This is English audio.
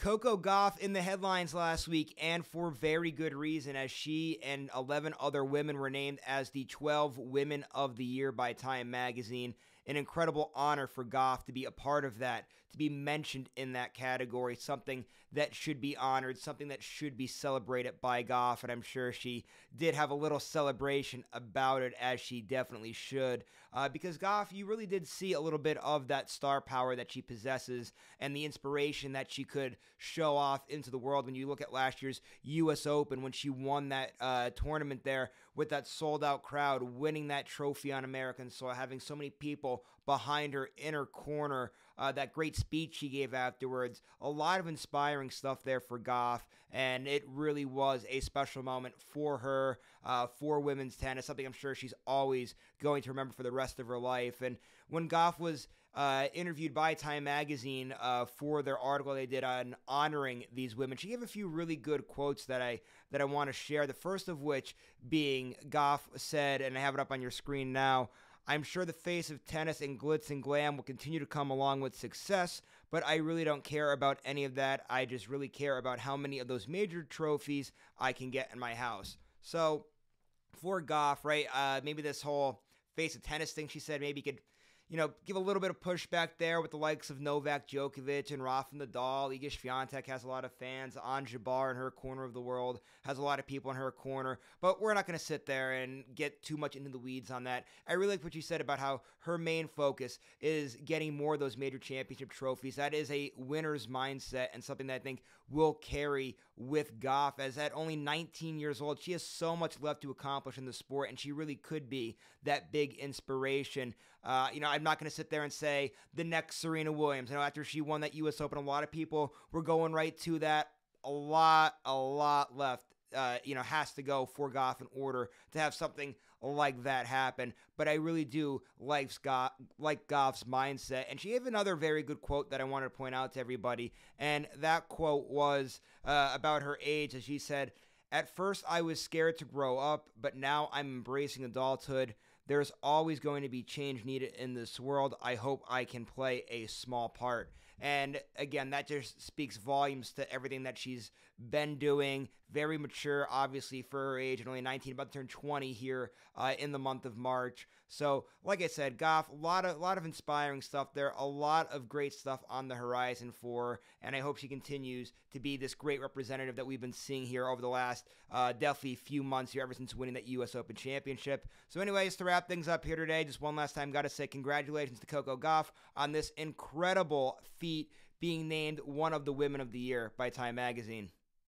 Coco Gauff in the headlines last week, and for very good reason, as she and 11 other women were named as the 12 Women of the Year by Time Magazine. An incredible honor for Gauff to be a part of that, to be mentioned in that category, something that should be honored, something that should be celebrated by Gauff, and I'm sure she did have a little celebration about it, as she definitely should, because Gauff, you really did see a little bit of that star power that she possesses and the inspiration that she could show off into the world. When you look at last year's U.S. Open, when she won that tournament there with that sold-out crowd, winning that trophy on American soil, having so many people behind her in her corner, that great speech she gave afterwards, a lot of inspiring stuff there for Gauff, and it really was a special moment for her, for women's tennis, something I'm sure she's always going to remember for the rest of her life. And when Gauff was interviewed by Time Magazine for their article they did on honoring these women, she gave a few really good quotes that I want to share. The first of which being, Gauff said, and I have it up on your screen now, "I'm sure the face of tennis and glitz and glam will continue to come along with success, but I really don't care about any of that. I just really care about how many of those major trophies I can get in my house." So for Gauff, right, maybe this whole face of tennis thing, she said, maybe could, give a little bit of pushback there with the likes of Novak Djokovic and Rafa Nadal. Iga Swiatek has a lot of fans. Ons Jabeur in her corner of the world has a lot of people in her corner. But we're not going to sit there and get too much into the weeds on that. I really like what you said about how her main focus is getting more of those major championship trophies. That is a winner's mindset and something that I think will carry with Gauff, as at only 19 years old, she has so much left to accomplish in the sport, and she really could be that big inspiration. I'm not going to sit there and say the next Serena Williams. After she won that U.S. Open, a lot of people were going right to that. A lot left, has to go for Gauff in order to have something like that happen. But I really do like Gauff's mindset. And she gave another very good quote that I wanted to point out to everybody. And that quote was about her age, as she said, "At first I was scared to grow up, but now I'm embracing adulthood. There's always going to be change needed in this world. I hope I can play a small part." And again, that just speaks volumes to everything that she's been doing. Very mature, obviously, for her age, and only 19, about to turn 20 here in the month of March. So, like I said, Gauff, a lot of inspiring stuff there, a lot of great stuff on the horizon for her, and I hope she continues to be this great representative that we've been seeing here over the last definitely few months here, ever since winning that U.S. Open championship. So anyways, to wrap things up here today, just one last time, got to say congratulations to Coco Gauff on this incredible feat, being named one of the Women of the Year by Time Magazine.